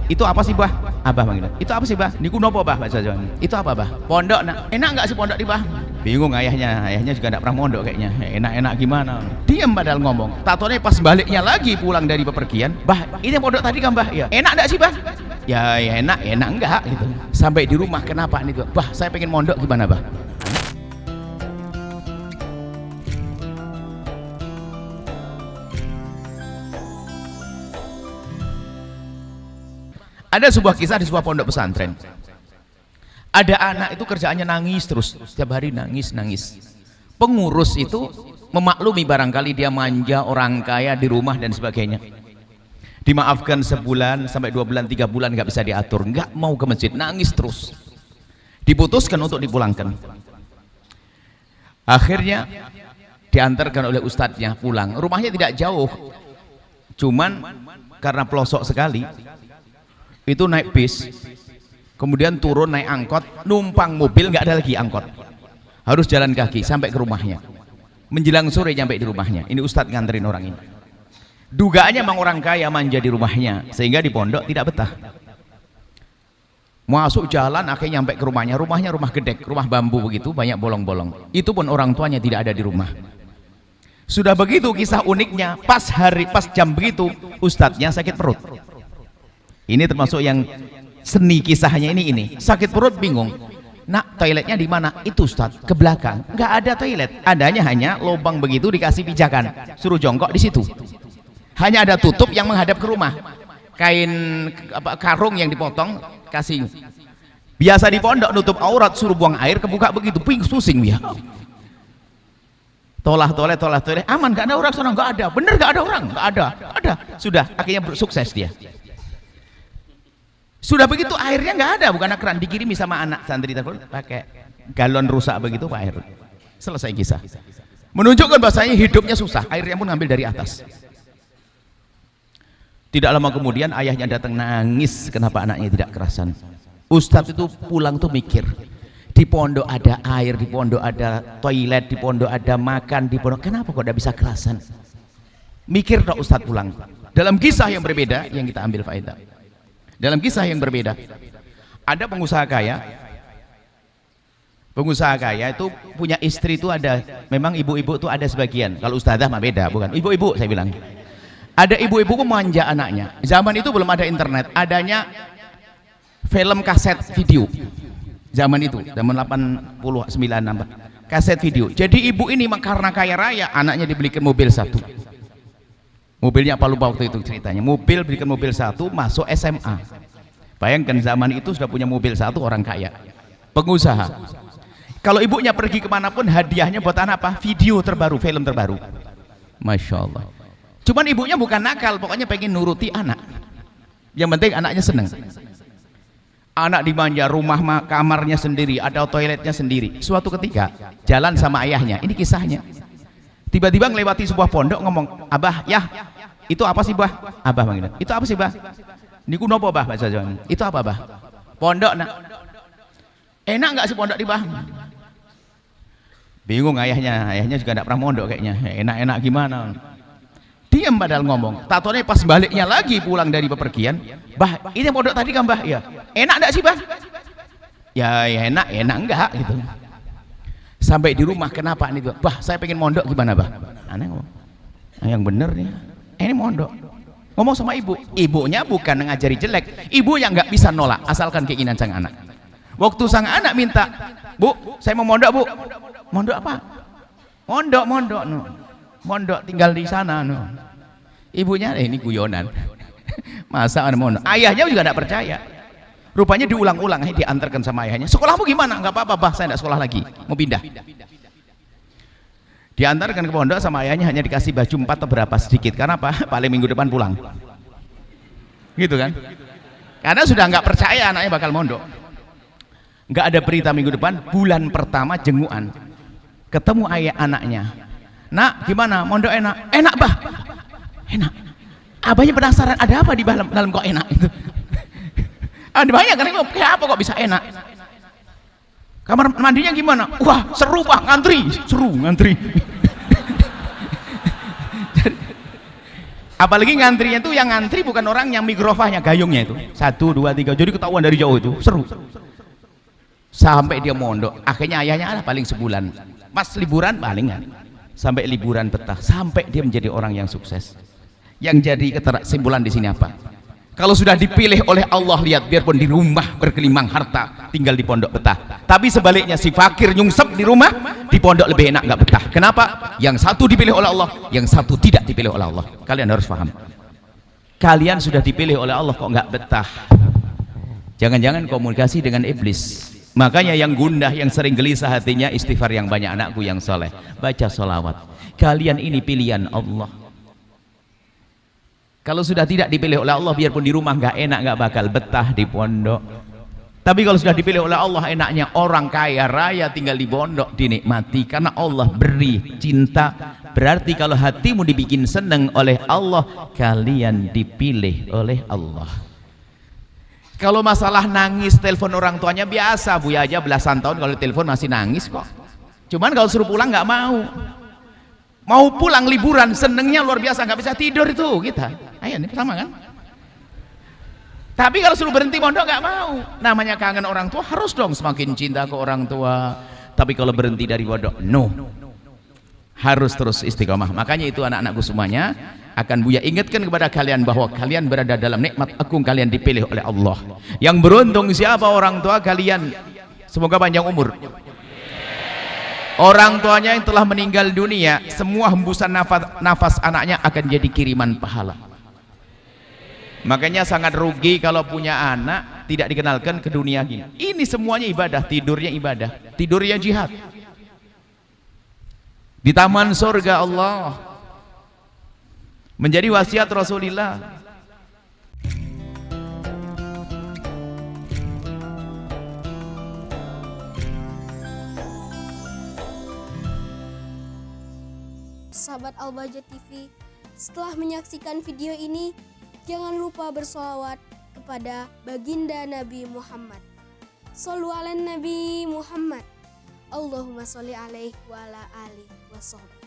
Itu apa sih bah? Abah manggil. Itu apa sih bah? Niku nopo bah bahasa Jawa? Itu apa bah? Pondok nak. Enak nggak sih pondok di bah? Bingung ayahnya juga nggak pernah mondok kayaknya. Enak-enak gimana? Diam padahal ngomong. Tatone pas baliknya lagi pulang dari bepergian, bah ini pondok tadi kan bah? Ya. Enak nggak sih bah? Ya enak enggak gitu. Sampai di rumah kenapa nih bah? Saya pengen mondok gimana bah? Ada sebuah kisah di sebuah pondok pesantren. Ada anak itu kerjaannya nangis terus, setiap hari nangis. Pengurus itu memaklumi barangkali dia manja, orang kaya di rumah dan sebagainya. Dimaafkan sebulan sampai 2 bulan, 3 bulan nggak bisa diatur, nggak mau ke masjid, nangis terus. Diputuskan untuk dipulangkan. Akhirnya diantarkan oleh ustadznya pulang. Rumahnya tidak jauh, cuman karena pelosok sekali. Itu naik bis, kemudian turun naik angkot, numpang mobil, nggak ada lagi angkot, harus jalan kaki sampai ke rumahnya. Menjelang sore nyampe di rumahnya. Ini ustadz nganterin orang ini. Dugaannya memang orang kaya manja di rumahnya, sehingga di pondok tidak betah. Masuk jalan akhirnya nyampe ke rumahnya. Rumahnya rumah gedek, rumah bambu begitu, banyak bolong-bolong. Itu pun orang tuanya tidak ada di rumah. Sudah begitu kisah uniknya, pas jam begitu ustadznya sakit perut. Ini termasuk yang seni kisahnya ini. Sakit perut bingung. Nak, toiletnya di mana? Itu Ustaz, ke belakang. Nggak ada toilet. Adanya hanya lubang begitu dikasih pijakan. Suruh jongkok di situ. Hanya ada tutup yang menghadap ke rumah. Kain karung yang dipotong kasih. Biasa di pondok nutup aurat suruh buang air kebuka begitu. Pusing ya. Tolah toilet. Aman, nggak ada orang sana, nggak ada. Bener nggak ada orang? Nggak ada. Sudah, akhirnya sukses dia. Sudah begitu airnya nggak ada, bukan keran, dikirimi sama anak santri pakai galon rusak begitu pak air. Selesai kisah. Menunjukkan bahasanya hidupnya susah, airnya pun ngambil dari atas. Tidak lama kemudian ayahnya datang nangis kenapa anaknya tidak kerasan. Ustadz itu pulang tuh mikir, di pondok ada air, di pondok ada toilet, di pondok ada makan, di pondok kenapa kok tidak bisa kerasan? Mikir dong Ustadz pulang. Dalam kisah yang berbeda yang kita ambil faedah. Dalam kisah yang berbeda, ada pengusaha kaya. Pengusaha kaya itu punya istri itu ada, memang ibu-ibu itu ada sebagian. Kalau ustadzah mah beda, bukan ibu-ibu saya bilang. Ada ibu-ibu manja anaknya. Zaman itu belum ada internet, adanya film kaset video. Zaman itu, zaman 89 kaset video. Jadi ibu ini karena kaya raya, anaknya dibelikan mobil satu. Mobilnya apa lupa waktu itu ceritanya. Belikan mobil satu, masuk SMA. Bayangkan zaman itu sudah punya mobil satu orang kaya, pengusaha. Kalau ibunya pergi kemanapun hadiahnya buat anak apa? Video terbaru, film terbaru. Masya Allah. Cuman ibunya bukan nakal, pokoknya pengen nuruti anak. Yang penting anaknya seneng. Anak dimanja, rumah kamarnya sendiri, ada toiletnya sendiri. Suatu ketika jalan sama ayahnya, ini kisahnya. Tiba-tiba ngelewati sebuah pondok ngomong, Abah, ya, itu apa sih bah? Abah manggil. Itu apa sih bah? Niku nopo bah bahasa Jawa? Itu apa bah? Pondok nak. Enak nggak sih pondok di bah? Bingung ayahnya juga nggak pernah mondok kayaknya. Enak-enak gimana? Diam padahal ngomong. Tatone pas baliknya lagi pulang dari bepergian, bah, ini pondok tadi kan bah? Ya. Enak nggak sih bah? Ya enak enggak gitu. Sampai di rumah kenapa nih bah? Saya pengen mondok gimana bah? Aneh ngomong, yang bener nih, ini mondok. Ngomong sama ibu, ibunya bukan ngajari jelek, ibu yang nggak bisa nolak asalkan keinginan sang anak. Waktu sang anak minta, bu, saya mau mondok bu. Mondok apa? Mondok no. Mondok tinggal di sana no. Ibunya ini guyonan. Masa ada mondok? Ayahnya juga nggak percaya. Rupanya diulang-ulang, diantarkan sama ayahnya. Sekolahmu gimana? Nggak apa-apa, bah, saya nggak sekolah lagi, mau pindah. Diantarkan ke pondok sama ayahnya, hanya dikasih baju 4 atau berapa sedikit. Karena apa? Paling minggu depan pulang. Gitu kan? Karena sudah nggak percaya anaknya bakal mondok. Nggak ada berita minggu depan, bulan pertama jenguan. Ketemu ayah anaknya. Nak, gimana? Mondok enak? Enak bah. Enak. Abahnya penasaran, ada apa di dalam kok enak itu? Ada banyak kan, kayak apa kok bisa enak? Kamar mandinya gimana? Wah seru pak, ngantri. Apalagi ngantrinya itu yang ngantri bukan orang yang mikrofahnya, gayungnya itu 1, 2, 3, jadi ketahuan dari jauh itu, seru. Sampai dia mondok, akhirnya ayahnya ada paling sebulan, pas liburan palingan, sampai liburan betah, sampai dia menjadi orang yang sukses. Yang jadi kesimpulan di sini apa? Kalau sudah dipilih oleh Allah, lihat, biarpun di rumah bergelimang harta, tinggal di pondok betah. Tapi sebaliknya si fakir nyungsep di rumah, di pondok lebih enak, nggak betah. Kenapa? Yang satu dipilih oleh Allah, yang satu tidak dipilih oleh Allah. Kalian harus paham. Kalian sudah dipilih oleh Allah kok nggak betah? Jangan-jangan komunikasi dengan iblis. Makanya yang gundah, yang sering gelisah hatinya, istighfar yang banyak, anakku yang soleh, baca sholawat. Kalian ini pilihan Allah. Kalau sudah tidak dipilih oleh Allah, biarpun di rumah nggak enak, nggak bakal betah di pondok. Tapi kalau sudah dipilih oleh Allah, enaknya orang kaya raya tinggal di pondok, dinikmati karena Allah beri cinta. Berarti kalau hatimu dibikin seneng oleh Allah, kalian dipilih oleh Allah. Kalau masalah nangis telepon orang tuanya biasa, Buya aja belasan tahun kalau telepon masih nangis kok. Cuman kalau suruh pulang nggak mau. Mau pulang liburan senengnya luar biasa, nggak bisa tidur itu kita. Ayo ini sama kan? Tapi kalau suruh berhenti pondok nggak mau. Namanya kangen orang tua, harus dong semakin cinta ke orang tua. Tapi kalau berhenti dari pondok, no. Harus terus istiqomah. Makanya itu anak-anakku semuanya, akan Buya ingatkan kepada kalian bahwa kalian berada dalam nikmat agung, kalian dipilih oleh Allah. Yang beruntung siapa? Orang tua kalian. Semoga panjang umur. Orang tuanya yang telah meninggal dunia, semua hembusan nafas anaknya akan jadi kiriman pahala. Makanya sangat rugi kalau punya anak tidak dikenalkan ke dunia gini. Ini semuanya ibadah, tidurnya ibadah, tidurnya jihad. Di taman surga Allah. Menjadi wasiat Rasulullah. Sahabat Al-Bahjah TV, setelah menyaksikan video ini, jangan lupa bersolawat kepada baginda Nabi Muhammad. Shollu ala Nabi Muhammad. Allahumma sholli alaihi wa ala alihi wa sahbihi.